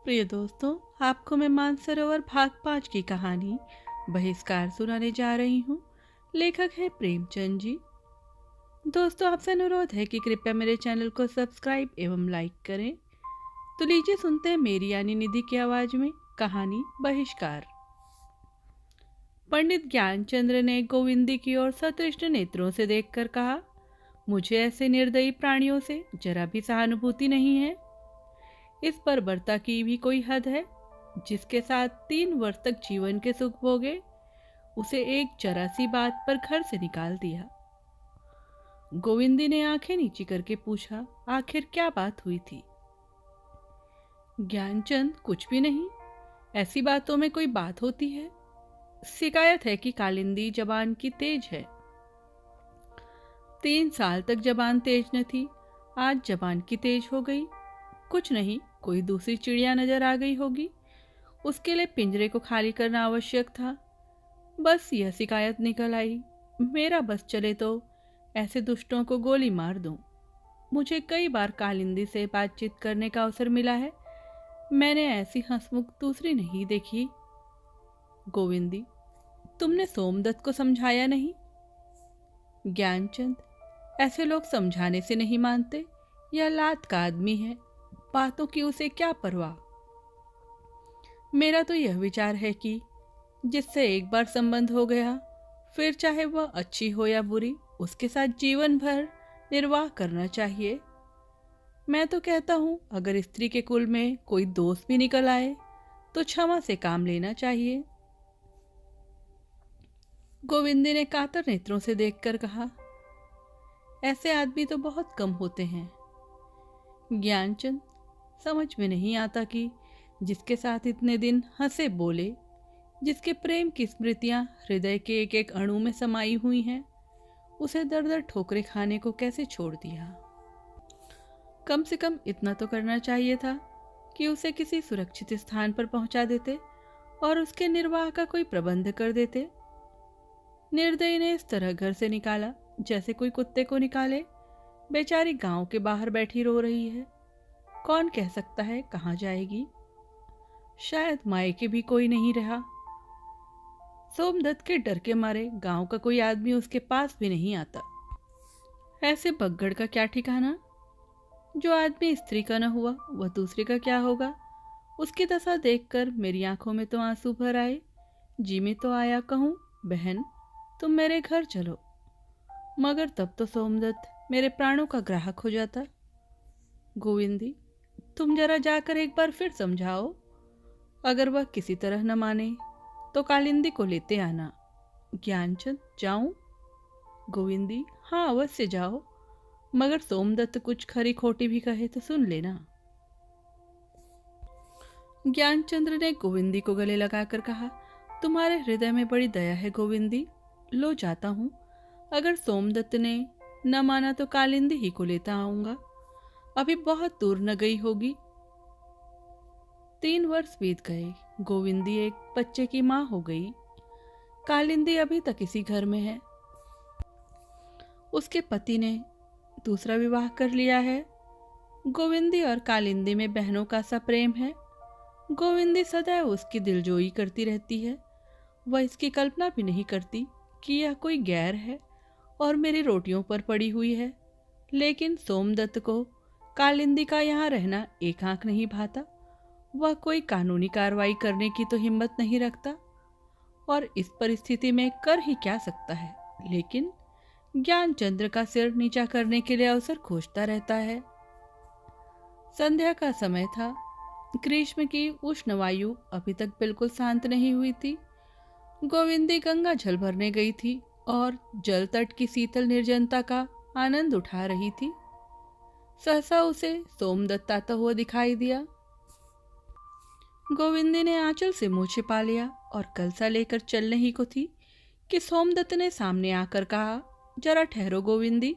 प्रिय दोस्तों, आपको मैं मानसरोवर भाग 5 की कहानी बहिष्कार सुनाने जा रही हूँ। लेखक है प्रेमचंद जी। दोस्तों, आपसे अनुरोध है कि कृपया मेरे चैनल को सब्सक्राइब एवं लाइक करें। तो लीजिए सुनते हैं मेरी यानी निधि की आवाज में कहानी बहिष्कार। पंडित ज्ञानचंद्र ने गोविंदी की ओर सतृष्ण नेत्रों से देखकर कहा, मुझे ऐसे निर्दयी प्राणियों से जरा भी सहानुभूति नहीं है। इस बर्बरता की भी कोई हद है। जिसके साथ 3 वर्ष तक जीवन के सुख भोगे, उसे एक जरा सी बात पर घर से निकाल दिया। गोविंदी ने आंखें नीची करके पूछा, आखिर क्या बात हुई थी? ज्ञानचंद, कुछ भी नहीं। ऐसी बातों में कोई बात होती है? शिकायत है कि कालिंदी जबान की तेज है। 3 साल तक जबान तेज न थी, आज जबान की तेज हो गई। कुछ नहीं, कोई दूसरी चिड़िया नजर आ गई होगी। उसके लिए पिंजरे को खाली करना आवश्यक था। बस यह शिकायत निकल आई। मेरा बस चले तो ऐसे दुष्टों को गोली मार दूं। मुझे कई बार कालिंदी से बातचीत करने का अवसर मिला है। मैंने ऐसी हंसमुख दूसरी नहीं देखी। गोविंदी, तुमने सोमदत्त को समझाया नहीं? ज्ञानचंद, ऐसे लोग समझाने से नहीं मानते। यह लात का आदमी है, बातों की उसे क्या परवाह। मेरा तो यह विचार है कि जिससे एक बार संबंध हो गया, फिर चाहे वह अच्छी हो या बुरी, उसके साथ जीवन भर निर्वाह करना चाहिए। मैं तो कहता हूं, अगर स्त्री के कुल में कोई दोष भी निकल आए तो क्षमा से काम लेना चाहिए। गोविंदी ने कातर नेत्रों से देखकर कहा, ऐसे आदमी तो बहुत कम होते हैं। ज्ञानचंद, समझ में नहीं आता कि जिसके साथ इतने दिन हंसे बोले, जिसके प्रेम की स्मृतियां हृदय के एक एक अणु में समाई हुई हैं, उसे दर दर ठोकरे खाने को कैसे छोड़ दिया। कम से कम इतना तो करना चाहिए था कि उसे किसी सुरक्षित स्थान पर पहुंचा देते और उसके निर्वाह का कोई प्रबंध कर देते। निर्दयी ने इस तरह घर से निकाला जैसे कोई कुत्ते को निकाले। बेचारी गांव के बाहर बैठी रो रही है। कौन कह सकता है कहाँ जाएगी? शायद मायके भी कोई नहीं रहा। सोमदत्त के डर के मारे गांव का कोई आदमी उसके पास भी नहीं आता। ऐसे बग्गड़ का क्या ठिकाना? जो आदमी स्त्री का न हुआ, वह दूसरे का क्या होगा? उसकी दशा देखकर मेरी आंखों में तो आंसू भर आए। जी में तो आया कहूँ, बहन तुम मेरे घर चलो। मगर तब तो सोमदत्त मेरे प्राणों का ग्राहक हो जाता। गोविंदी, तुम जरा जाकर एक बार फिर समझाओ। अगर वह किसी तरह न माने तो कालिंदी को लेते आना। ज्ञानचंद, जाऊं? गोविंदी, हाँ अवश्य जाओ, मगर सोमदत्त कुछ खरी खोटी भी कहे तो सुन लेना। ज्ञानचंद्र ने गोविंदी को गले लगाकर कहा, तुम्हारे हृदय में बड़ी दया है गोविंदी। लो जाता हूँ। अगर सोमदत्त ने न माना तो कालिंदी ही को लेता आऊंगा। अभी बहुत दूर न गई होगी। 3 वर्ष बीत गए। गोविंदी एक बच्चे की माँ हो गई। कालिंदी अभी तक इसी घर में है। उसके पति ने दूसरा विवाह कर लिया है। गोविंदी और कालिंदी में बहनों का सा प्रेम है। गोविंदी सदैव उसकी दिलजोई करती रहती है। वह इसकी कल्पना भी नहीं करती कि यह कोई गैर है और मेरी रोटियों पर पड़ी हुई है। लेकिन सोमदत्त को कालिंदी का यहाँ रहना एक आंख नहीं भाता। वह कोई कानूनी कार्रवाई करने की तो हिम्मत नहीं रखता और इस परिस्थिति में कर ही क्या सकता है। लेकिन ज्ञानचंद्र का सिर नीचा करने के लिए अवसर खोजता रहता है। संध्या का समय था। ग्रीष्म की उष्ण वायु अभी तक बिल्कुल शांत नहीं हुई थी। गोविंदी गंगा जल भरने गई थी और जल तट की शीतल निर्जनता का आनंद उठा रही थी। सहसा उसे सोमदत्त आता हुआ दिखाई दिया। गोविंदी ने आंचल से मुंह छिपा लिया और कलसा लेकर चलने ही को थी कि सोमदत्त ने सामने आकर कहा, जरा ठहरो गोविंदी,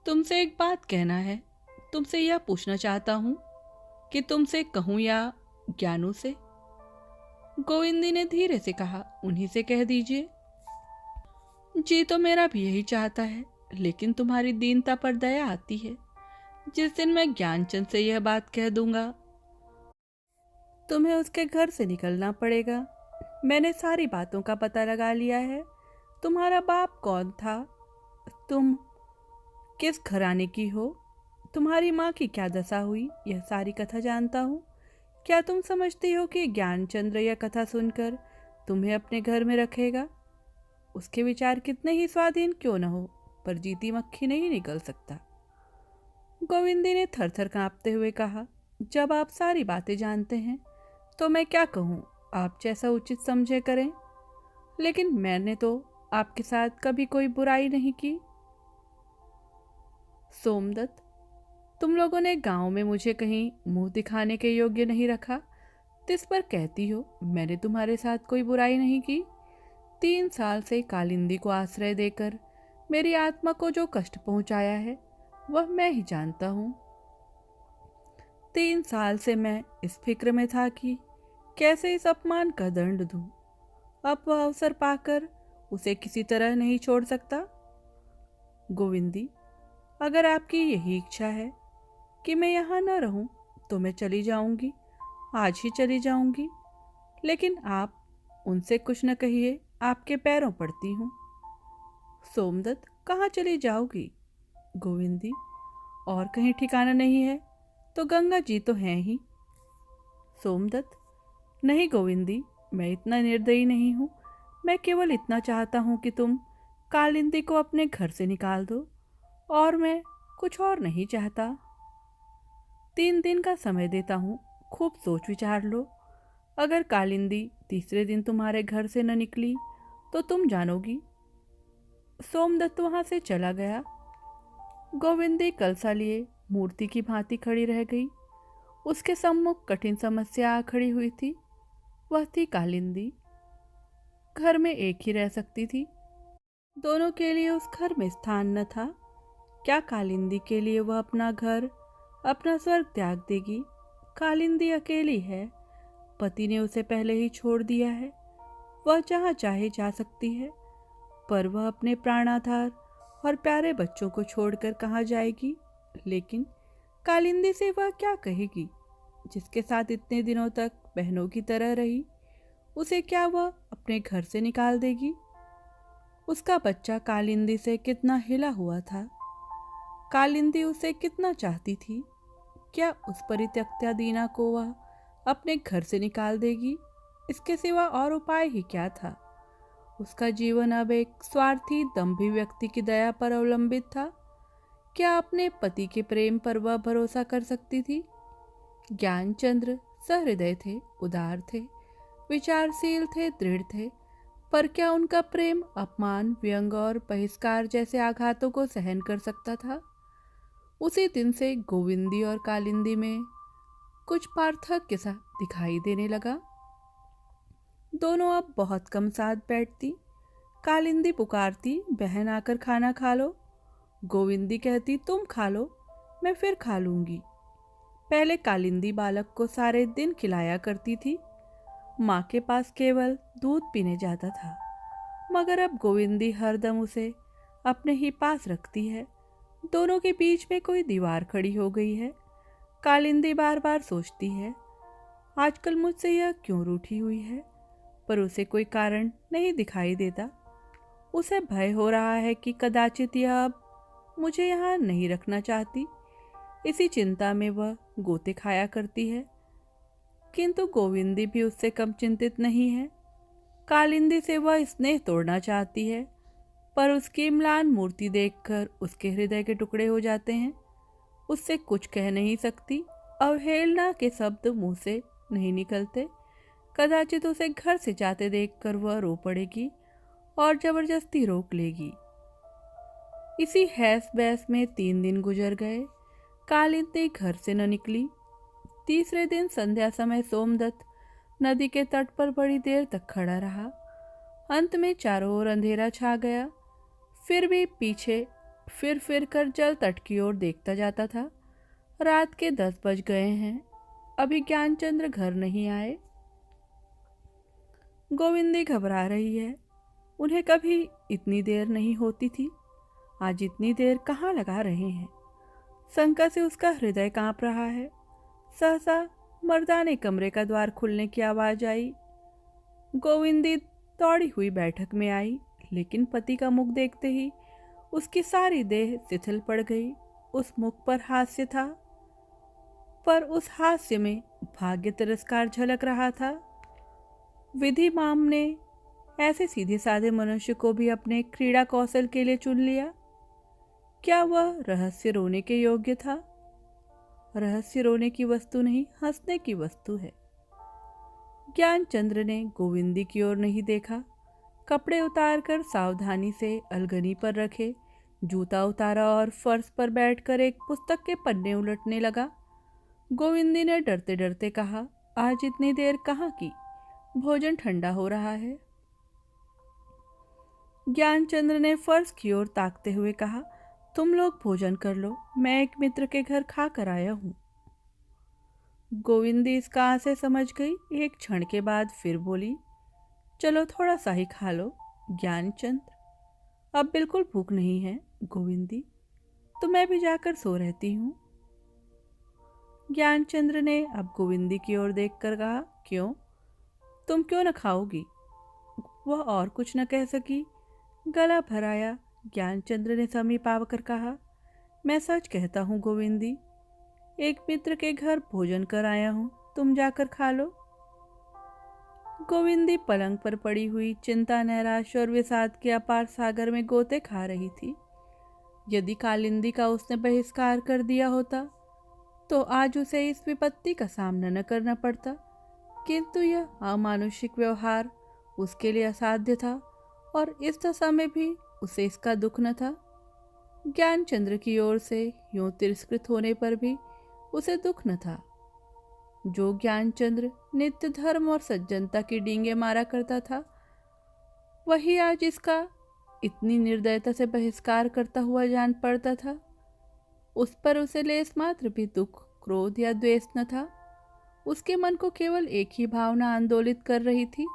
तुमसे एक बात कहना है। तुमसे यह पूछना चाहता हूँ कि तुमसे कहूँ या ज्ञानू से? गोविंदी ने धीरे से कहा, उन्हीं से कह दीजिए। जी तो मेरा भी यही चाहता है, लेकिन तुम्हारी दीनता पर दया आती है। जिस दिन मैं ज्ञानचंद से यह बात कह दूंगा, तुम्हें उसके घर से निकलना पड़ेगा। मैंने सारी बातों का पता लगा लिया है। तुम्हारा बाप कौन था, तुम किस घराने की हो, तुम्हारी माँ की क्या दशा हुई, यह सारी कथा जानता हूँ। क्या तुम समझती हो कि ज्ञानचंद्र यह कथा सुनकर तुम्हें अपने घर में रखेगा? उसके विचार कितने ही स्वाधीन क्यों न हो, पर जीती मक्खी नहीं निकल सकता। गोविंदी ने थर थर कांपते हुए कहा, जब आप सारी बातें जानते हैं तो मैं क्या कहूँ, आप जैसा उचित समझे करें। लेकिन मैंने तो आपके साथ कभी कोई बुराई नहीं की। सोमदत्त, तुम लोगों ने गांव में मुझे कहीं मुंह दिखाने के योग्य नहीं रखा, तिस पर कहती हो मैंने तुम्हारे साथ कोई बुराई नहीं की। 3 साल से कालिंदी को आश्रय देकर मेरी आत्मा को जो कष्ट पहुंचाया है वह मैं ही जानता हूँ। 3 साल से मैं इस फिक्र में था कि कैसे इस अपमान का दंड दूं। अब वह अवसर पाकर उसे किसी तरह नहीं छोड़ सकता। गोविंदी, अगर आपकी यही इच्छा है कि मैं यहाँ न रहूं तो मैं चली जाऊंगी, आज ही चली जाऊंगी। लेकिन आप उनसे कुछ न कहिए, आपके पैरों पड़ती हूँ। सोमदत्त, कहाँ चली जाओगी? गोविंदी, और कहीं ठिकाना नहीं है तो गंगा जी तो हैं ही। सोमदत्त, नहीं गोविंदी, मैं इतना निर्दयी नहीं हूँ। मैं केवल इतना चाहता हूँ कि तुम कालिंदी को अपने घर से निकाल दो, और मैं कुछ और नहीं चाहता। 3 दिन का समय देता हूँ, खूब सोच विचार लो। अगर कालिंदी तीसरे दिन तुम्हारे घर से न निकली तो तुम जानोगी। सोमदत्त वहां से चला गया। गोविंदी कलसा लिए मूर्ति की भांति खड़ी रह गई। उसके सम्मुख कठिन समस्या आ खड़ी हुई थी। वह थी कालिंदी। घर में एक ही रह सकती थी, दोनों के लिए उस घर में स्थान न था। क्या कालिंदी के लिए वह अपना घर, अपना स्वर्ग त्याग देगी? कालिंदी अकेली है, पति ने उसे पहले ही छोड़ दिया है। वह जहाँ चाहे जा सकती है, पर वह अपने प्राणाधार और प्यारे बच्चों को छोड़कर कहाँ जाएगी? लेकिन कालिंदी से वह क्या कहेगी, जिसके साथ इतने दिनों तक बहनों की तरह रही? उसे क्या वह अपने घर से निकाल देगी? उसका बच्चा कालिंदी से कितना हिला हुआ था। कालिंदी उसे कितना चाहती थी। क्या उस परित्यक्ता दीना को वह अपने घर से निकाल देगी? इसके सिवा और उपाय ही क्या था? उसका जीवन अब एक स्वार्थी दंभी व्यक्ति की दया पर अवलंबित था। क्या अपने पति के प्रेम पर वह भरोसा कर सकती थी? ज्ञानचंद्र सहृदय थे, उदार थे, विचारशील थे, दृढ़ थे, पर क्या उनका प्रेम अपमान, व्यंग और बहिष्कार जैसे आघातों को सहन कर सकता था? उसी दिन से गोविंदी और कालिंदी में कुछ पार्थक्य सा दिखाई देने लगा। दोनों अब बहुत कम साथ बैठती। कालिंदी पुकारती, बहन आकर खाना खा लो। गोविंदी कहती, तुम खा लो, मैं फिर खा लूंगी। पहले कालिंदी बालक को सारे दिन खिलाया करती थी, माँ के पास केवल दूध पीने जाता था, मगर अब गोविंदी हरदम उसे अपने ही पास रखती है। दोनों के बीच में कोई दीवार खड़ी हो गई है। कालिंदी बार बार सोचती है, आजकल मुझसे यह क्यों रूठी हुई है, पर उसे कोई कारण नहीं दिखाई देता। उसे भय हो रहा है कि कदाचित यह अब मुझे यहाँ नहीं रखना चाहती। इसी चिंता में वह गोते खाया करती है। किंतु गोविंदी भी उससे कम चिंतित नहीं है। कालिंदी से वह स्नेह तोड़ना चाहती है, पर उसकी म्लान मूर्ति देखकर उसके हृदय के टुकड़े हो जाते हैं। उससे कुछ कह नहीं सकती, अवहेलना के शब्द मुंह से नहीं निकलते। कदाचित उसे घर से जाते देखकर वह रो पड़ेगी और जबरदस्ती रोक लेगी। इसी हैस बैस में 3 दिन गुजर गए। कालिंदी घर से न निकली। तीसरे दिन संध्या समय सोमदत्त नदी के तट पर बड़ी देर तक खड़ा रहा। अंत में चारों ओर अंधेरा छा गया। फिर भी पीछे फिर कर जल तट की ओर देखता जाता था। रात के 10 बज गए हैं, अभी ज्ञानचंद्र घर नहीं आए। गोविंदी घबरा रही है। उन्हें कभी इतनी देर नहीं होती थी, आज इतनी देर कहाँ लगा रहे हैं। शंका से उसका हृदय कांप रहा है। सहसा मर्दाने कमरे का द्वार खुलने की आवाज आई। गोविंदी दौड़ी हुई बैठक में आई, लेकिन पति का मुख देखते ही उसकी सारी देह शिथिल पड़ गई। उस मुख पर हास्य था, पर उस हास्य में भाग्य तिरस्कार झलक रहा था। विधि माम ने ऐसे सीधे साधे मनुष्य को भी अपने क्रीड़ा कौशल के लिए चुन लिया। क्या वह रहस्य रोने के योग्य था? रहस्य रोने की वस्तु नहीं, हंसने की वस्तु है। ज्ञानचंद्र ने गोविंदी की ओर नहीं देखा। कपड़े उतारकर सावधानी से अलगनी पर रखे, जूता उतारा और फर्श पर बैठकर एक पुस्तक के पन्ने उलटने लगा। गोविंदी ने डरते डरते कहा, आज इतनी देर कहाँ की? भोजन ठंडा हो रहा है। ज्ञानचंद्र ने फर्श की ओर ताकते हुए कहा, तुम लोग भोजन कर लो, मैं एक मित्र के घर खा कर आया हूँ। गोविंदी इस कहाँ से समझ गई। एक क्षण के बाद फिर बोली, चलो थोड़ा सा ही खा लो। ज्ञानचंद्र, अब बिल्कुल भूख नहीं है गोविंदी, तो मैं भी जाकर सो रहती हूँ। ज्ञानचंद्र ने अब गोविंदी की ओर देखकर कहा, क्यों, तुम क्यों न खाओगी? वह और कुछ न कह सकी, गला भर आया। ज्ञानचंद्र ने समीप आकर कहा, मैं सच कहता हूँ गोविंदी, एक मित्र के घर भोजन कर आया हूँ, तुम जाकर खा लो। गोविंदी पलंग पर पड़ी हुई चिंता, नैराश्य और विषाद के अपार सागर में गोते खा रही थी। यदि कालिंदी का उसने बहिष्कार कर दिया होता तो आज उसे इस विपत्ति का सामना न करना पड़ता, किंतु यह अमानुषिक व्यवहार उसके लिए असाध्य था और इस दशा में भी उसे इसका दुख न था। ज्ञानचंद्र की ओर से यूं तिरस्कृत होने पर भी उसे दुख न था। जो ज्ञानचंद्र नित्य धर्म और सज्जनता की डींगे मारा करता था, वही आज इसका इतनी निर्दयता से बहिष्कार करता हुआ जान पड़ता था। उस पर उसे लेस मात्र भी दुख, क्रोध या द्वेष न था। उसके मन को केवल एक ही भावना आंदोलित कर रही थी,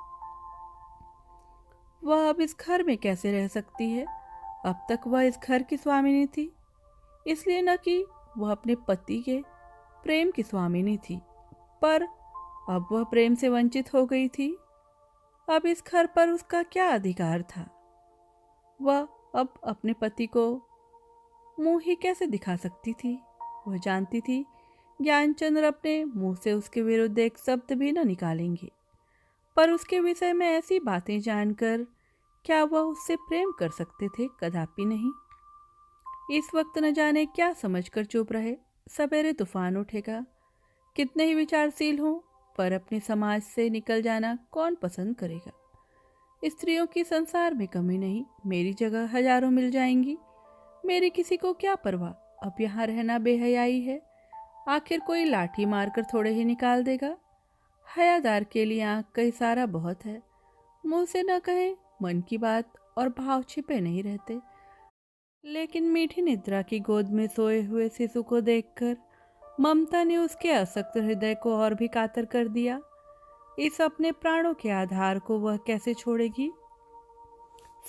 वह अब इस घर में कैसे रह सकती है। अब तक वह इस घर की स्वामिनी थी, इसलिए न कि वह अपने पति के प्रेम की स्वामिनी थी, पर अब वह प्रेम से वंचित हो गई थी। अब इस घर पर उसका क्या अधिकार था? वह अब अपने पति को मुंह ही कैसे दिखा सकती थी? वह जानती थी ज्ञानचंद्र अपने मुंह से उसके विरुद्ध एक शब्द भी न निकालेंगे, पर उसके विषय में ऐसी बातें जानकर क्या वह उससे प्रेम कर सकते थे? कदापि नहीं। इस वक्त न जाने क्या समझकर चुप रहे। सवेरे तूफान उठेगा। कितने ही विचारशील हों, पर अपने समाज से निकल जाना कौन पसंद करेगा? स्त्रियों की संसार में कमी नहीं, मेरी जगह हजारों मिल जाएंगी। मेरी किसी को क्या परवाह, अब यहाँ रहना बेहयाई है। आखिर कोई लाठी मारकर थोड़े ही निकाल देगा। हयादार के लिए आंख का इशारा बहुत है। मुंह से न कहें, मन की बात और भाव छिपे नहीं रहते। लेकिन मीठी निद्रा की गोद में सोए हुए शिशु को देखकर ममता ने उसके असक्त हृदय को और भी कातर कर दिया। इस अपने प्राणों के आधार को वह कैसे छोड़ेगी?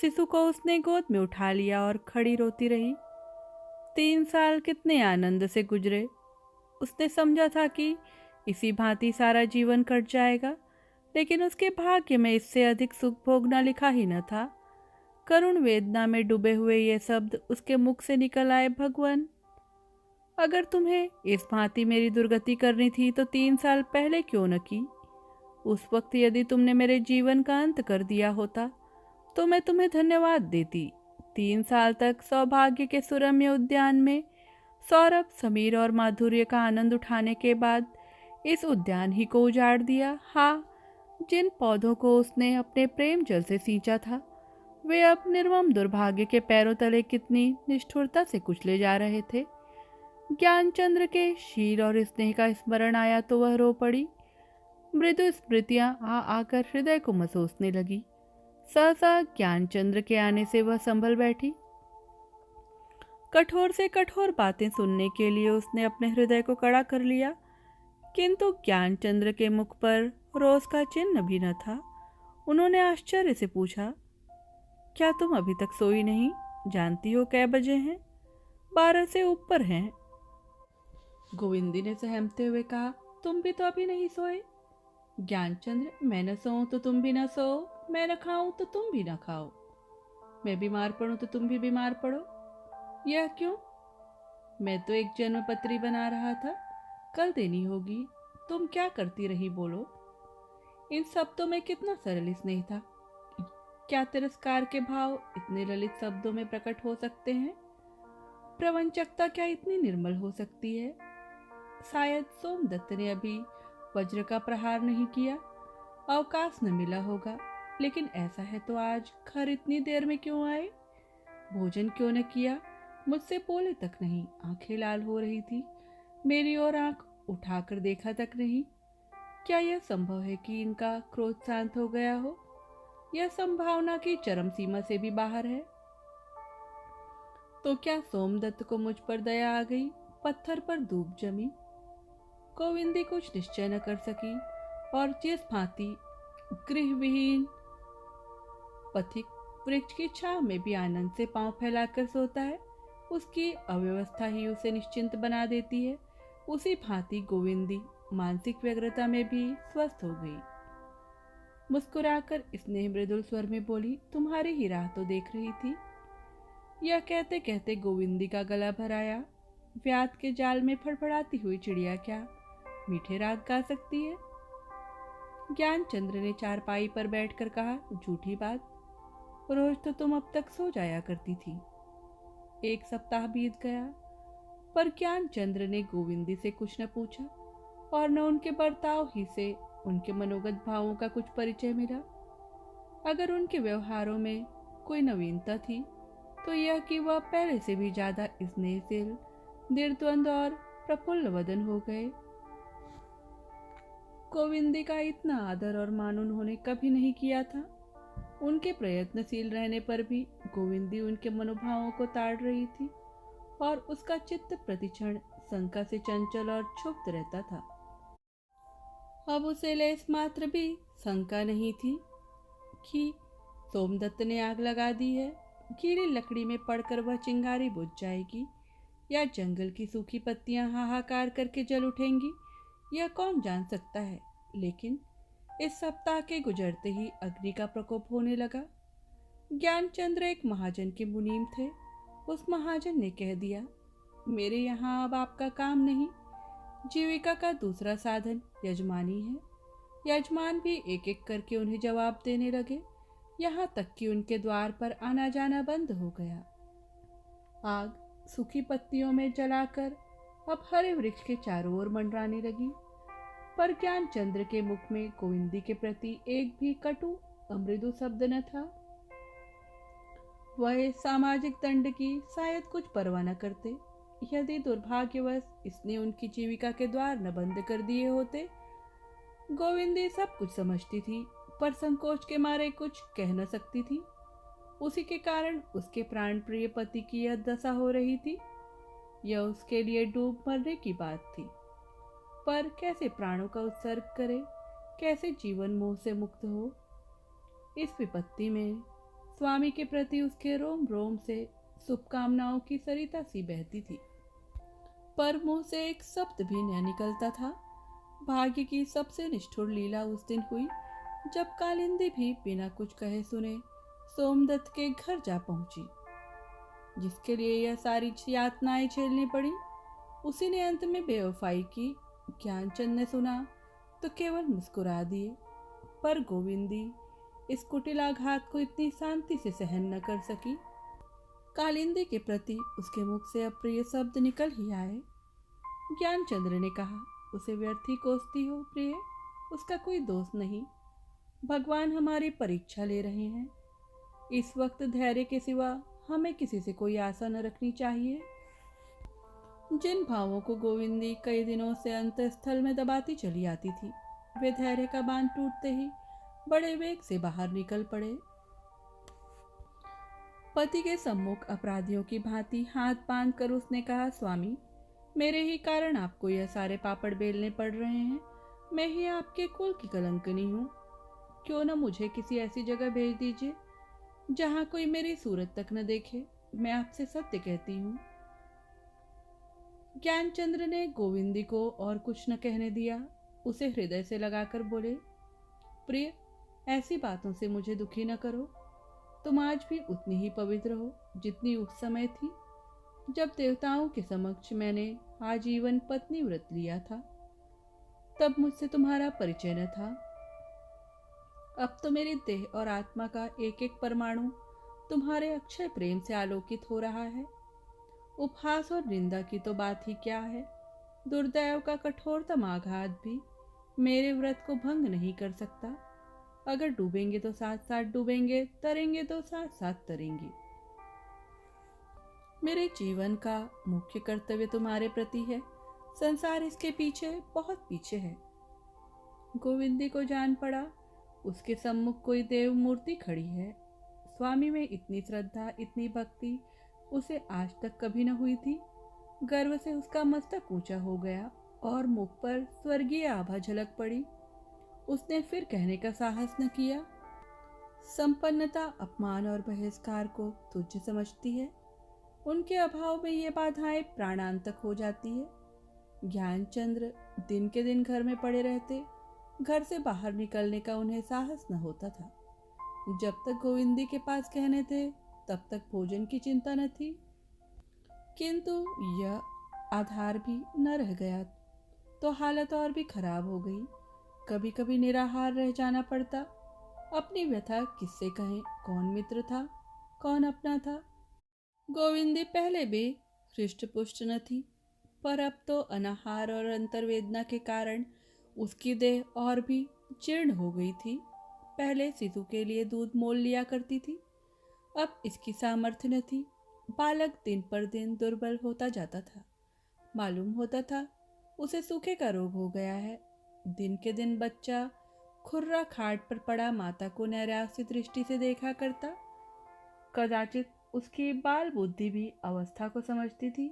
शिशु को उसने गोद में उठा लिया और खड़ी रोती रही। 3 साल कितने आनंद से गुजरे। उसने समझा था कि इसी भांति सारा जीवन कट जाएगा, लेकिन उसके भाग्य में इससे अधिक सुख भोगना लिखा ही न था। करुण वेदना में डूबे हुए ये शब्द उसके मुख से निकल आए, भगवान, अगर तुम्हें इस भांति मेरी दुर्गति करनी थी तो 3 साल पहले क्यों न की? उस वक्त यदि तुमने मेरे जीवन का अंत कर दिया होता तो मैं तुम्हें धन्यवाद देती। 3 साल तक सौभाग्य के सुरम्य उद्यान में सौरभ, समीर और माधुर्य का आनंद उठाने के बाद इस उद्यान ही को उजाड़ दिया। हाँ, जिन पौधों को उसने अपने प्रेम जल से सींचा था, वे अब निर्मम दुर्भाग्य के पैरों तले कितनी निष्ठुरता से कुचले जा रहे थे। ज्ञानचंद्र के शील और स्नेह का स्मरण आया तो वह रो पड़ी। मृदु स्मृतियां आकर हृदय को मसोसने लगी। सहसा ज्ञानचंद्र के आने से वह संभल बैठी। कठोर से कठोर बातें सुनने के लिए उसने अपने हृदय को कड़ा कर लिया, किंतु ज्ञानचंद्र के मुख पर रोष का चिन्ह भी न था। उन्होंने आश्चर्य से पूछा, क्या तुम अभी तक सोई नहीं? जानती हो कै बजे हैं? 12 से ऊपर हैं। गोविंदी ने सहमते हुए कहा, तुम भी तो अभी नहीं सोए। ज्ञानचंद्र, मैं न सोऊं तो तुम भी न सो, मैं न खाऊं तो तुम भी न खाओ, मैं बीमार पड़ूं तो तुम भी बीमार पड़ो। यह क्यों? मैं तो एक जन्म पत्री बना रहा था, कल देनी होगी। तुम क्या करती रही, बोलो। इन शब्दों में कितना सरल स्नेह था। क्या तिरस्कार के भाव इतने ललित शब्दों में प्रकट हो सकते हैं? प्रवंचकता क्या इतनी निर्मल हो सकती है? शायद सोमदत्त ने अभी वज्र का प्रहार नहीं किया, अवकाश न मिला होगा। लेकिन ऐसा है तो आज घर इतनी देर में क्यों आए? भोजन क्यों न किया? मुझसे बोले तक नहीं, आंखें लाल हो रही थी, मेरी ओर आंख उठाकर देखा तक नहीं। क्या यह संभव है कि इनका क्रोध शांत हो गया हो? यह संभावना की चरम सीमा से भी बाहर है। तो क्या सोमदत्त को मुझ पर दया आ गई? पत्थर पर धूप जमी। गोविंदी कुछ निश्चय न कर सकी और जिस भांति गृहविहीन पथिक वृक्ष की छांव में भी आनंद से पांव फैलाकर सोता है, उसकी अव्यवस्था ही उसे निश्चिंत बना देती है, उसी भांति गोविंदी मानसिक व्यग्रता में भी स्वस्थ हो गई। मुस्कुराकर स्नेह मृदुल स्वर में बोली, तुम्हारी ही राह तो देख रही थी। यह कहते कहते गोविंदी का गला भर आया। व्याध के जाल में फड़फड़ाती हुई चिड़िया क्या मीठे राग गा सकती है? ज्ञानचंद्र ने चारपाई पर बैठकर कहा, झूठी बात, रोज तो तुम अब तक सो जाया करती थी। एक सप्ताह बीत गया, पर ज्ञानचंद्र ने गोविंदी से कुछ न पूछा और न उनके बर्ताव ही से उनके मनोगत भावों का कुछ परिचय मिला। अगर उनके व्यवहारों में कोई नवीनता थी तो यह कि वह पहले से भी ज्यादा स्नेहशील, निर्द्वंद और प्रफुल्ल वदन हो गए। गोविंदी का इतना आदर और मान उन्होंने कभी नहीं किया था। उनके प्रयत्नशील रहने पर भी गोविंदी उनके मनोभावों को ताड़ रही थी और उसका चित्त प्रतिक्षण शंका से चंचल और क्षुब्ध रहता था। अब उसे लेस मात्र भी शंका नहीं थी कि सोमदत्त ने आग लगा दी है। गीली लकड़ी में पड़कर वह चिंगारी बुझ जाएगी या जंगल की सूखी पत्तियां हाहाकार करके जल उठेंगी, यह कौन जान सकता है। लेकिन इस सप्ताह के गुजरते ही अग्नि का प्रकोप होने लगा। ज्ञानचंद्र एक महाजन के मुनीम थे। उस महाजन ने कह दिया, मेरे यहाँ अब आपका काम नहीं, जीविका का दूसरा साधन यजमानी है। यजमान भी एक एक करके उन्हें जवाब देने लगे, यहाँ तक कि उनके द्वार पर आना जाना बंद हो गया। आग सूखी पत्तियों में जलाकर अब हरे वृक्ष के चारों ओर मंडराने लगी, पर ज्ञानचंद्र के मुख में गोविंदी के प्रति एक भी कटु अमृदु शब्द न था। वह सामाजिक दंड की शायद कुछ परवाह न करते। यदि दुर्भाग्यवश इसने उनकी जीविका के द्वार न बंद कर दिए होते। गोविंदी सब कुछ समझती थी, पर संकोच के मारे कुछ कह न सकती थी। उसी के कारण उसके प्राण प्रिय पति की यह दशा हो रही थी। यह उसके लिए डूब मरने की बात थी, पर कैसे प्राणों का उत्सर्ग करे, कैसे जीवन मोह से मुक्त हो। इस विपत्ति में स्वामी के प्रति उसके रोम रोम से शुभकामनाओं की सरिता सी बहती थी, पर मुंह से एक शब्द भी न निकलता था। भाग्य की सबसे निष्ठुर लीला उस दिन हुई जब कालिंदी भी बिना कुछ कहे सुने सोमदत्त के घर जा पहुंची, जिसके लिए यह सारी यातनाएं झेलनी पड़ी। उसी ने अंत में बेवफाई की। ज्ञानचंद ने सुना तो केवल मुस्कुरा दिए, पर गोविंदी इस कुटिल आघात को इतनी शांति से सहन न कर सकी। कालिंदी के प्रति उसके मुख से अप्रिय शब्द निकल ही आए। ज्ञानचंद्र ने कहा, उसे व्यर्थ ही कोसती हो प्रिय, उसका कोई दोष नहीं। भगवान हमारी परीक्षा ले रहे हैं। इस वक्त धैर्य के सिवा हमें किसी से कोई आशा न रखनी चाहिए। जिन भावों को गोविंदी कई दिनों से अंतःस्थल में दबाती चली आती थी, वे धैर्य का बांध टूटते ही बड़े वेग से बाहर निकल पड़े। पति के सम्मुख अपराधियों की भांति हाथ बांध कर उसने कहा, स्वामी, मेरे ही कारण आपको यह सारे पापड़ बेलने पड़ रहे हैं। मैं ही आपके कुल की कलंकनी हूँ। क्यों न मुझे किसी ऐसी जगह भेज दीजिए जहाँ कोई मेरी सूरत तक न देखे। मैं आपसे सत्य कहती हूँ। ज्ञानचंद्र ने गोविंदी को और कुछ न कहने दिया। उसे हृदय से लगाकर बोले, प्रिय, ऐसी बातों से मुझे दुखी न करो। तुम आज भी उतनी ही पवित्र हो जितनी उस समय थी जब देवताओं के समक्ष मैंने आजीवन पत्नी व्रत लिया था। तब मुझसे तुम्हारा परिचय न था। अब तो मेरी देह और आत्मा का एक एक परमाणु तुम्हारे अक्षय प्रेम से आलोकित हो रहा है। उपहास और निंदा की तो बात ही क्या है। दुर्दैव का कठोरतम आघात भी मेरे व्रत को भंग नहीं कर सकता। अगर डूबेंगे तो साथ साथ डूबेंगे, तरेंगे तो साथ साथ तरेंगे। मेरे जीवन का मुख्य कर्तव्य तुम्हारे प्रति है। संसार इसके पीछे, बहुत पीछे है। गोविंदी को जान पड़ा उसके सम्मुख कोई देव मूर्ति खड़ी है। स्वामी में इतनी श्रद्धा, इतनी भक्ति उसे आज तक कभी न हुई थी। गर्व से उसका मस्तक ऊंचा हो गया और मुख पर स्वर्गीय आभा झलक पड़ी। उसने फिर कहने का साहस न किया, संपन्नता अपमान और बहिष्कार को तुच्छ समझती है। उनके अभाव में ये बाधाएं प्राणांतक हो जाती है। ज्ञानचंद्र दिन के दिन घर में पड़े रहते। घर से बाहर निकलने का उन्हें साहस न होता था। जब तक गोविंदी के पास गहने थे तब तक भोजन की चिंता न थी, किंतु यह आधार भी न रह गया तो हालत और भी खराब हो गई। कभी कभी निराहार रह जाना पड़ता। अपनी व्यथा किससे कहें, कौन मित्र था, कौन अपना था। गोविंदी पहले भी हृष्ट पुष्ट न थी, पर अब तो अनाहार और अंतर्वेदना के कारण उसकी देह और भी जीर्ण हो गई थी। पहले शिशु के लिए दूध मोल लिया करती थी, अब इसकी सामर्थ्य न थी। बालक दिन पर दिन दुर्बल होता जाता था। मालूम होता था उसे सूखे का रोग हो गया है। दिन के दिन बच्चा खुर्रा खाट पर पड़ा माता को नैराश्य दृष्टि से देखा करता। कदाचित उसकी बाल बुद्धि भी अवस्था को समझती थी।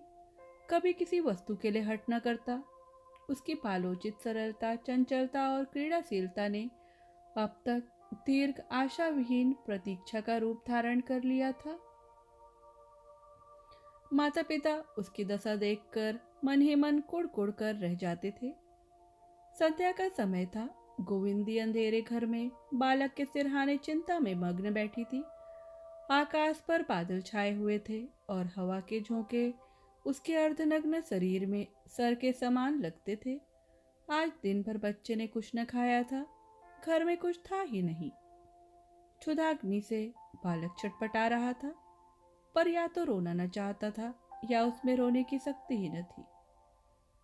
कभी किसी वस्तु के लिए हट न करता। उसकी पालोचित सरलता, चंचलता और क्रीड़ाशीलता ने अब तक दीर्घ आशा विहीन प्रतीक्षा का रूप धारण कर लिया था। माता पिता उसकी दशा देखकर मन ही मन कुड़ कुड़ कर रह जाते थे। संध्या का समय था। गोविंदी अंधेरे घर में बालक के सिरहाने चिंता में मग्न बैठी थी। आकाश पर बादल छाए हुए थे और हवा के झोंके उसके अर्धनग्न शरीर में सर के समान लगते थे। आज दिन भर बच्चे ने कुछ न खाया था। घर में कुछ था ही नहीं। क्षुधाग्नि से बालक छटपटा रहा था, पर या तो रोना न चाहता था या उसमें रोने की शक्ति ही न थी।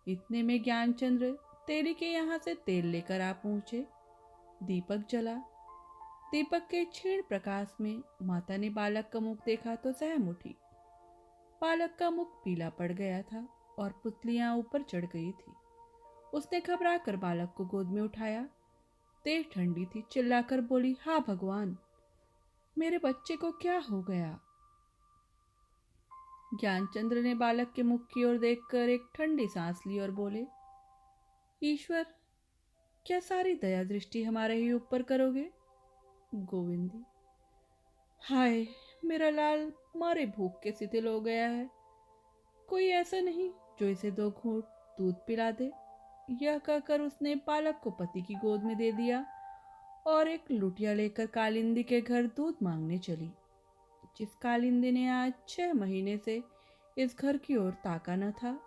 इतने में ज्ञानचंद्र तेली के यहाँ से तेल लेकर आ पहुंचे। दीपक जला। दीपक के क्षीण प्रकाश में माता ने बालक का मुख देखा तो सहम उठी। बालक का मुख पीला पड़ गया था और पुतलियां ऊपर चढ़ गई थी। उसने घबरा कर बालक को गोद में उठाया। देह ठंडी थी। चिल्लाकर बोली, हाँ भगवान, मेरे बच्चे को क्या हो गया? ज्ञानचंद्र ने बालक के मुख की ओर देखकर एक ठंडी सांस ली और बोले, ईश्वर, क्या सारी दया दृष्टि हमारे ही ऊपर करोगे? गोविंदी, हाय, मेरा लाल मारे भूख के शिथिल हो गया है। कोई ऐसा नहीं जो इसे 2 घूंट दूध पिला दे। यह कहकर उसने बालक को पति की गोद में दे दिया और एक लुटिया लेकर कालिंदी के घर दूध मांगने चली। जिस कालिंदी ने आज 6 महीने से इस घर की ओर ताका न था,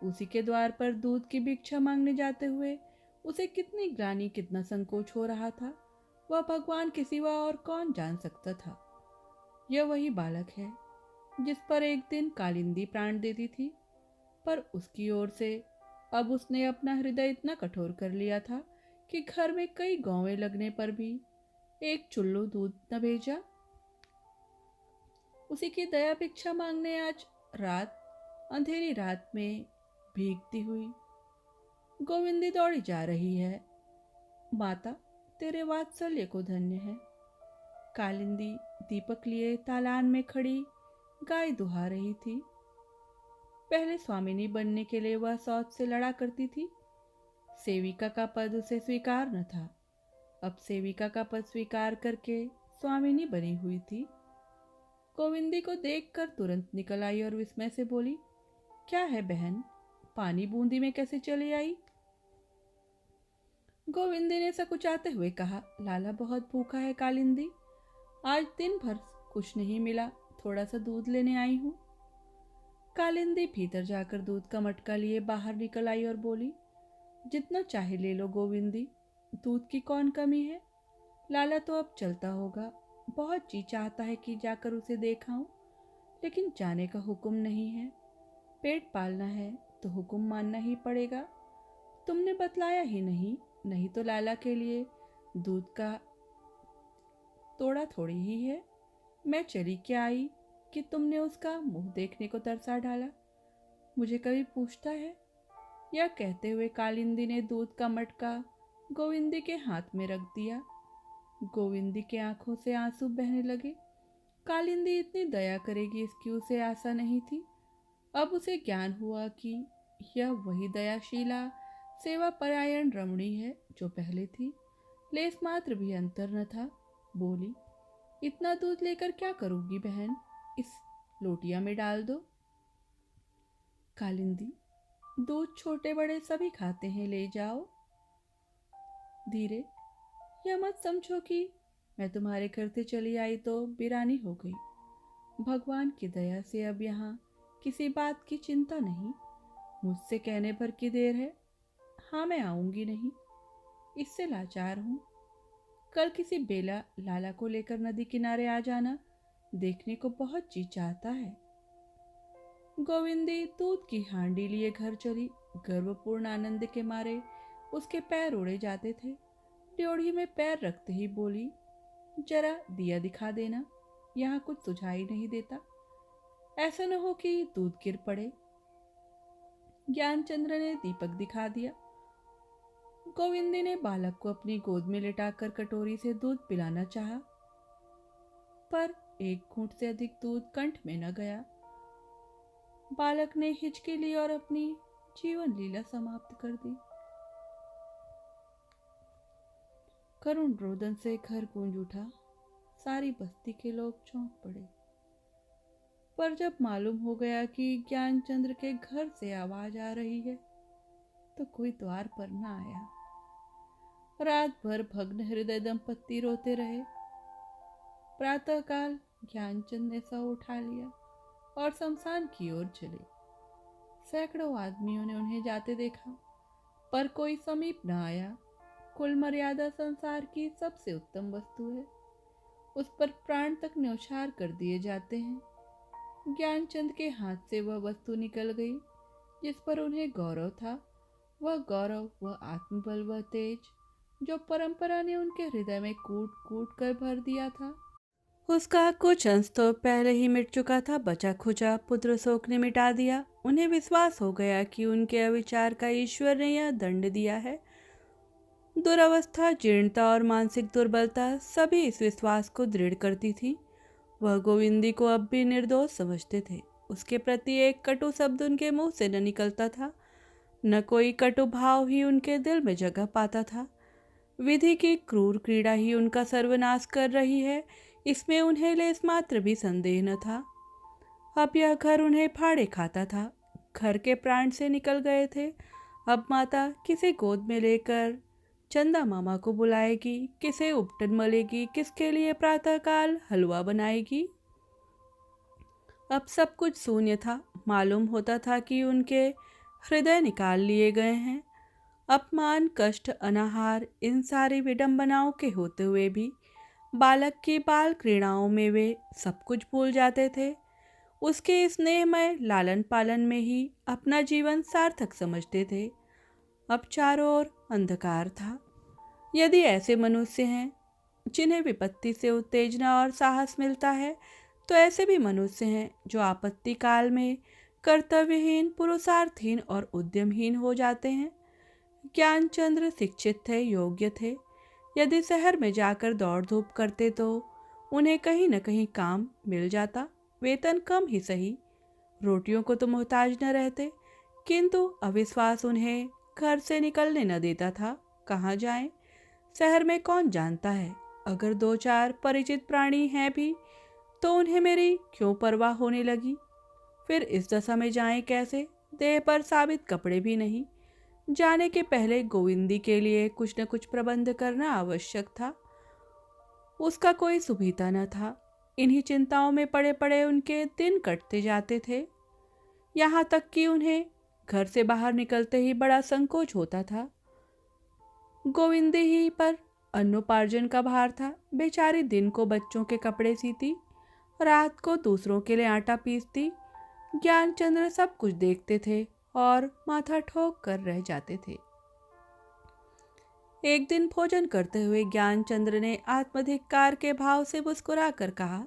उसी के द्वार पर दूध की भिक्षा मांगने जाते हुए उसे कितनी ग्लानि, कितना संकोच हो रहा था, वह भगवान के सिवा और कौन जान सकता था। यह वही बालक है जिस पर एक दिन कालिंदी प्राण देती थी, पर उसकी ओर से अब उसने अपना हृदय इतना कठोर कर लिया था कि घर में कई गौवें लगने पर भी एक चुल्लू दूध न भेजा। उसी की दया भिक्षा मांगने आज रात, अंधेरी रात में भीगती हुई गोविंदी दौड़ी जा रही है। माता, तेरे वात्सल्य को धन्य है। कालिंदी दीपक लिए तालान में खड़ी गाय दुहा रही थी। पहले स्वामिनी बनने के लिए वह सौत से लड़ा करती थी। सेविका का पद उसे स्वीकार न था। अब सेविका का पद स्वीकार करके स्वामिनी बनी हुई थी। गोविंदी को देखकर तुरंत निकल आई और विस्मय से बोली, क्या है बहन, पानी बूंदी में कैसे चली आई? गोविंदी ने सकुचाते हुए कहा, लाला बहुत भूखा है कालिंदी, आज दिन भर कुछ नहीं मिला, थोड़ा सा दूध लेने आई हूँ। कालिंदी भीतर जाकर दूध का मटका लिए बाहर निकल आई और बोली, जितना चाहे ले लो गोविंदी, दूध की कौन कमी है। लाला तो अब चलता होगा, बहुत जी चाहता है कि जाकर उसे देखाऊं, लेकिन जाने का हुक्म नहीं है। पेट पालना है तो हुक्म मानना ही पड़ेगा। तुमने बतलाया ही नहीं, नहीं तो लाला के लिए दूध का तोड़ा थोड़ी ही है। मैं चली क्या आई कि तुमने उसका मुंह देखने को तरसा डाला। मुझे कभी पूछता है। यह कहते हुए कालिंदी ने दूध का मटका गोविंदी के हाथ में रख दिया। गोविंदी के आंखों से आंसू बहने लगे। कालिंदी इतनी दया करेगी इसकी उसे आशा नहीं थी। अब उसे ज्ञान हुआ कि यह वही दयाशीला सेवा परायण रमणी है जो पहले थी। लेस मात्र भी अंतर न था। बोली, इतना दूध लेकर क्या करूंगी बहन, इस लोटिया में डाल दो। कालिंदी, दूध छोटे बड़े सभी खाते हैं, ले जाओ। धीरे, यह मत समझो कि मैं तुम्हारे घर से चली आई तो वीरानी हो गई। भगवान की दया से अब यहाँ किसी बात की चिंता नहीं। मुझसे कहने भर की देर है। हाँ, मैं आऊंगी नहीं, इससे लाचार हूँ। कल किसी बेला लाला को लेकर नदी किनारे आ जाना, देखने को बहुत जी चाहता है। गोविंदी दूध की हांडी लिए घर चली। गर्वपूर्ण आनंद के मारे उसके पैर उड़े जाते थे। ड्योढ़ी में पैर रखते ही बोली, जरा दिया दिखा देना, यहाँ कुछ सुझाई नहीं देता। ऐसा न हो कि दूध गिर पड़े। ज्ञानचंद्र ने दीपक दिखा दिया। गोविंदी ने बालक को अपनी गोद में लेटाकर कटोरी से दूध पिलाना चाहा, पर एक घूंट से अधिक दूध कंठ में न गया। बालक ने हिचकी ली और अपनी जीवन लीला समाप्त कर दी। करुण रोदन से घर गूंज उठा। सारी बस्ती के लोग चौंक पड़े। पर जब मालूम हो गया कि ज्ञानचंद्र के घर से आवाज आ रही है, तो कोई द्वार पर न आया। रात भर भग्न हृदय दंपत्ति रोते रहे। प्रातःकाल ज्ञानचंद ने सौ उठा लिया और शमशान की ओर चले। सैकड़ों आदमियों ने उन्हें जाते देखा, पर कोई समीप न आया। कुल मर्यादा संसार की सबसे उत्तम वस्तु है, उस पर प्राण तक न्यौछावर कर दिए जाते हैं। ज्ञानचंद के हाथ से वह वस्तु निकल गई जिस पर उन्हें गौरव था। वह गौरव, वह आत्मबल, वह तेज जो परंपरा ने उनके हृदय में कूट कूट कर भर दिया था। उसका कुछ अंश तो पहले ही मिट चुका था। बचा खुचा पुत्र शोक ने मिटा दिया। उन्हें विश्वास हो गया कि उनके अविचार का ईश्वर ने यह दंड दिया है। दुरावस्था, जीर्णता और मानसिक दुर्बलता सभी इस विश्वास को दृढ़ करती थी। वह गोविंदी को अब भी निर्दोष समझते थे। उसके प्रति एक कटु शब्द उनके मुंह से न निकलता था, न कोई कटु भाव ही उनके दिल में जगह पाता था। विधि की क्रूर क्रीड़ा ही उनका सर्वनाश कर रही है, इसमें उन्हें लेस मात्र भी संदेह न था। अब यह घर उन्हें फाड़े खाता था। घर के प्राण से निकल गए थे। अब माता किसे गोद में लेकर चंदा मामा को बुलाएगी, किसे उपटन मलेगी, किसके लिए प्रातःकाल हलवा बनाएगी। अब सब कुछ शून्य था। मालूम होता था कि उनके हृदय निकाल लिए गए हैं। अपमान, कष्ट, अनाहार, इन सारी विडंबनाओं के होते हुए भी बालक की बाल क्रीड़ाओं में वे सब कुछ भूल जाते थे। उसके स्नेहमय लालन पालन में ही अपना जीवन सार्थक समझते थे। अब चारों ओर अंधकार था। यदि ऐसे मनुष्य हैं जिन्हें विपत्ति से उत्तेजना और साहस मिलता है, तो ऐसे भी मनुष्य हैं जो आपत्ति काल में कर्तव्यहीन, पुरुषार्थहीन और उद्यमहीन हो जाते हैं। ज्ञानचंद्र शिक्षित थे, योग्य थे। यदि शहर में जाकर दौड़ धूप करते तो उन्हें कहीं न कहीं काम मिल जाता। वेतन कम ही सही, रोटियों को तो मोहताज न रहते। किंतु अविश्वास उन्हें घर से निकलने न देता था। कहाँ जाएं? शहर में कौन जानता है? अगर दो चार परिचित प्राणी हैं भी तो उन्हें मेरी क्यों परवाह होने लगी? फिर इस दशा में जाएं कैसे? देह पर साबित कपड़े भी नहीं। जाने के पहले गोविंदी के लिए कुछ न कुछ प्रबंध करना आवश्यक था। उसका कोई सुविधा न था। इन्हीं चिंताओं में पड़े पड़े उनके दिन कटते जाते थे। यहाँ तक कि उन्हें घर से बाहर निकलते ही बड़ा संकोच होता था। गोविंदी ही पर अन्नोपार्जन का भार था। बेचारी दिन को बच्चों के कपड़े सीती, रात को दूसरों के लिए आटा पीसती। ज्ञानचंद्र सब कुछ देखते थे और माथा ठोक कर रह जाते थे। एक दिन भोजन करते हुए ज्ञानचंद्र ने आत्मधिक्कार के भाव से मुस्कुरा कर कहा,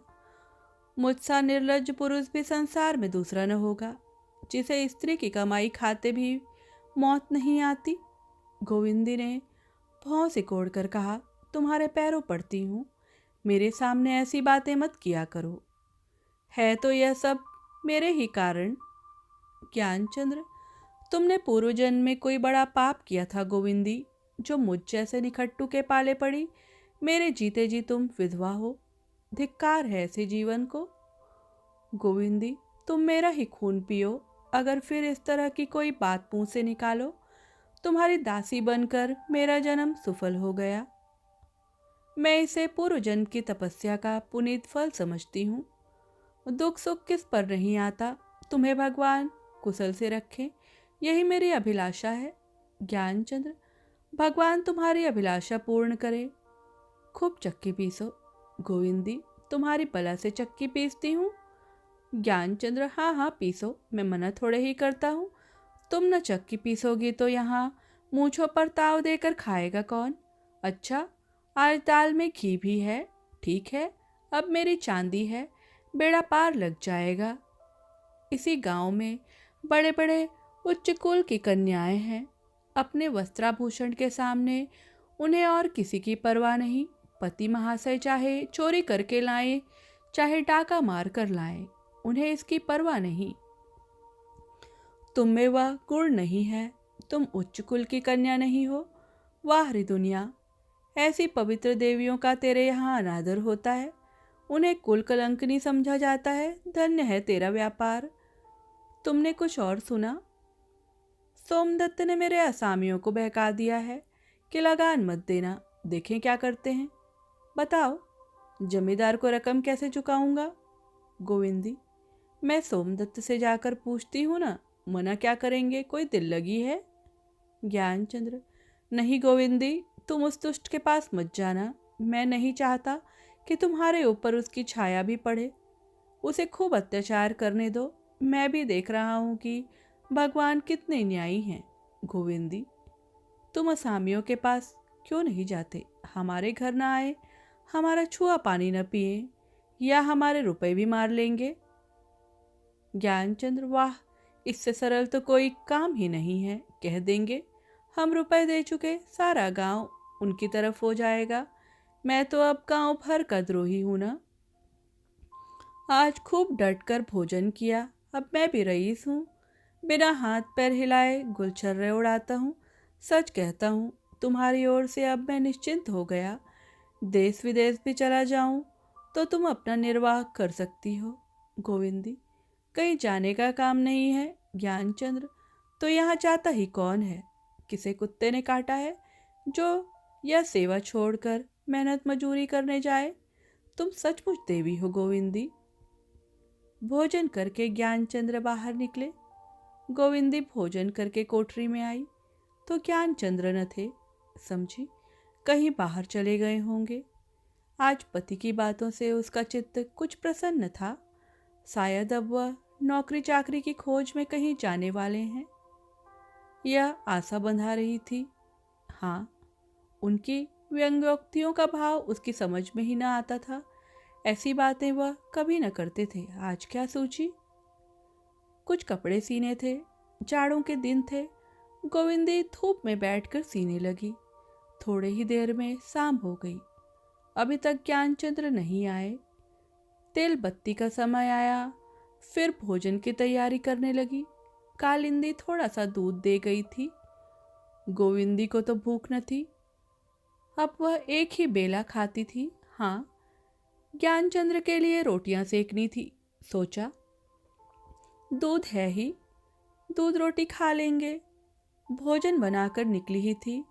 मुझसा निर्लज्ज पुरुष भी संसार में दूसरा न होगा, जिसे स्त्री की कमाई खाते भी मौत नहीं आती। गोविंदी ने भौं सिकोड़ कर कहा, तुम्हारे पैरों पड़ती हूँ, मेरे सामने ऐसी बातें मत किया करो। है तो यह सब मेरे ही कारण। ज्ञानचंद्र, तुमने पूर्व जन्म में कोई बड़ा पाप किया था गोविंदी, जो मुझ जैसे निखट्टू के पाले पड़ी। मेरे जीते जी तुम विधवा हो। धिक्कार है ऐसे जीवन को। गोविंदी, तुम मेरा ही खून पियो, अगर फिर इस तरह की कोई बात मुंह से निकालो, तुम्हारी दासी बनकर मेरा जन्म सुफल हो गया। मैं इसे पूर्व जन्म की तपस्या का पुनीत फल समझती हूँ। दुख सुख किस पर नहीं आता, तुम्हें भगवान कुशल से रखे, यही मेरी अभिलाषा है। ज्ञानचंद्र, भगवान तुम्हारी अभिलाषा पूर्ण करे। खूब चक्की पीसो। गोविंदी, तुम्हारी पला से चक्की पीसती हूँ। ज्ञानचंद्र, हाँ हाँ पीसो, मैं मना थोड़े ही करता हूँ। तुम न चक्की पीसोगी तो यहाँ मूंछों पर ताव देकर खाएगा कौन। अच्छा, आज दाल में घी भी है, ठीक है, अब मेरी चांदी है, बेड़ा पार लग जाएगा। इसी गांव में बड़े बड़े उच्च कुल की कन्याएं हैं। अपने वस्त्राभूषण के सामने उन्हें और किसी की परवाह नहीं। पति महाशय चाहे चोरी करके लाएं, चाहे डाका मार कर लाएं, उन्हें इसकी परवाह नहीं। तुम में वह गुण नहीं है, तुम उच्च कुल की कन्या नहीं हो। वाह रे दुनिया, ऐसी पवित्र देवियों का तेरे यहाँ अनादर होता है, उन्हें कुल कलंकनी समझा जाता है। धन्य है तेरा व्यापार। तुमने कुछ और सुना? सोमदत्त ने मेरे असामियों को बहका दिया है कि लगान मत देना, देखें क्या करते हैं। बताओ, जमींदार को रकम कैसे चुकाऊंगा? गोविंदी, मैं सोमदत्त से जाकर पूछती हूँ ना, मना क्या करेंगे, कोई दिल लगी है। ज्ञानचंद्र, नहीं गोविंदी, तुम उस दुष्ट के पास मत जाना। मैं नहीं चाहता कि तुम्हारे ऊपर उसकी छाया भी पड़े। उसे खूब अत्याचार करने दो। मैं भी देख रहा हूँ कि भगवान कितने न्यायी हैं। गोविंदी, तुम असामियों के पास क्यों नहीं जाते? हमारे घर ना आए, हमारा छुआ पानी न पिए, या हमारे रुपए भी मार लेंगे। ज्ञानचंद्र, वाह, इससे सरल तो कोई काम ही नहीं है। कह देंगे हम रुपए दे चुके, सारा गांव उनकी तरफ हो जाएगा। मैं तो अब गांव भर का द्रोही हूं ना। आज खूब डट कर भोजन किया, अब मैं भी रईस हूँ। बिना हाथ पैर हिलाए गुलछर्रे उड़ाता हूँ। सच कहता हूँ, तुम्हारी ओर से अब मैं निश्चिंत हो गया। देश विदेश भी चला जाऊं तो तुम अपना निर्वाह कर सकती हो। गोविंदी, कहीं जाने का काम नहीं है। ज्ञानचंद्र, तो यहाँ जाता ही कौन है? किसे कुत्ते ने काटा है जो यह सेवा छोड़कर मेहनत मजूरी करने जाए? तुम सचमुच देवी हो गोविंदी। भोजन करके ज्ञानचंद्र बाहर निकले। गोविंदी भोजन करके कोठरी में आई तो ज्ञानचंद्र न थे। समझी कहीं बाहर चले गए होंगे। आज पति की बातों से उसका चित्त कुछ प्रसन्न था। शायद अब वह नौकरी चाकरी की खोज में कहीं जाने वाले हैं। यह आशा बंधा रही थी। हाँ, उनकी व्यंग्योक्तियों का भाव उसकी समझ में ही न आता था। ऐसी बातें वह कभी न करते थे। आज क्या सोची? कुछ कपड़े सीने थे, जाड़ों के दिन थे। गोविंदी धूप में बैठकर सीने लगी। थोड़े ही देर में शाम हो गई। अभी तक ज्ञानचंद्र नहीं आए। तेल बत्ती का समय आया। फिर भोजन की तैयारी करने लगी। कालिंदी थोड़ा सा दूध दे गई थी। गोविंदी को तो भूख न थी। अब वह एक ही बेला खाती थी। हाँ, ज्ञानचंद्र के लिए रोटियां सेकनी थी। सोचा, दूध है ही, दूध रोटी खा लेंगे। भोजन बनाकर निकली ही थी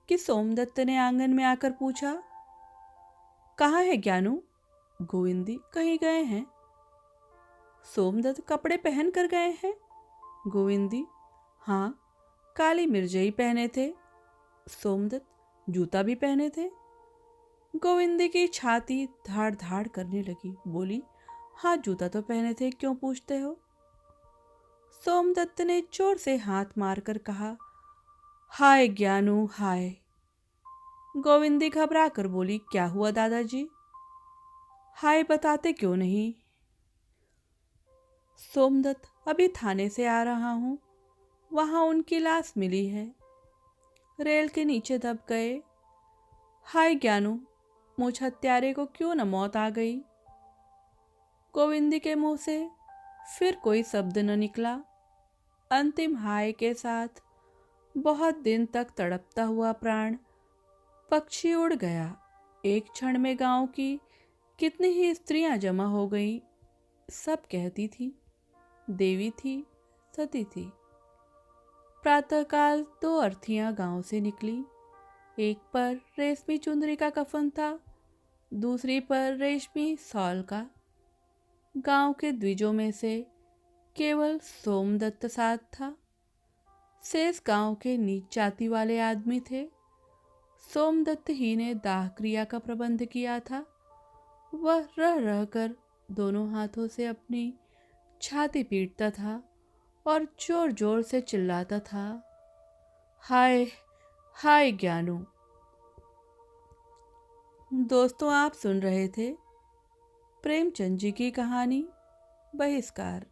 कि सोमदत्त ने आंगन में आकर पूछा, कहाँ है ज्ञानू? गोविंदी कहीं गए हैं। सोमदत्त कपड़े पहन कर गए हैं। गोविंदी हाँ, काली मिर्जई पहने थे। सोमदत्त जूता भी पहने थे। गोविंदी की छाती धाड़ धाड़ करने लगी, बोली, हाँ जूता तो पहने थे, क्यों पूछते हो? सोमदत्त ने जोर से हाथ मारकर कहा, हाय ज्ञानू हाय। गोविंदी घबरा कर बोली, क्या हुआ दादाजी? हाय बताते क्यों नहीं? सोमदत्त अभी थाने से आ रहा हूं, वहां उनकी लाश मिली है, रेल के नीचे दब गए। हाय ज्ञानू, मुझ हत्यारे को क्यों न मौत आ गई? गोविंदी के मुंह से फिर कोई शब्द न निकला। अंतिम हाय के साथ बहुत दिन तक तड़पता हुआ प्राण पक्षी उड़ गया। एक क्षण में गांव की कितनी ही स्त्रियां जमा हो गईं। सब कहती थी, देवी थी, सती थी। प्रातःकाल 2 अर्थियां गांव से निकली। एक पर रेशमी चुंदरी का कफन था, दूसरी पर रेशमी शॉल का। गांव के द्विजों में से केवल सोमदत्त साथ था। शेष गांव के नीच जाति वाले आदमी थे। सोमदत्त ही ने दाह क्रिया का प्रबंध किया था। वह रह रह कर दोनों हाथों से अपनी छाती पीटता था और जोर जोर से चिल्लाता था, हाय हाय ज्ञानू। दोस्तों, आप सुन रहे थे प्रेमचंद जी की कहानी बहिष्कार।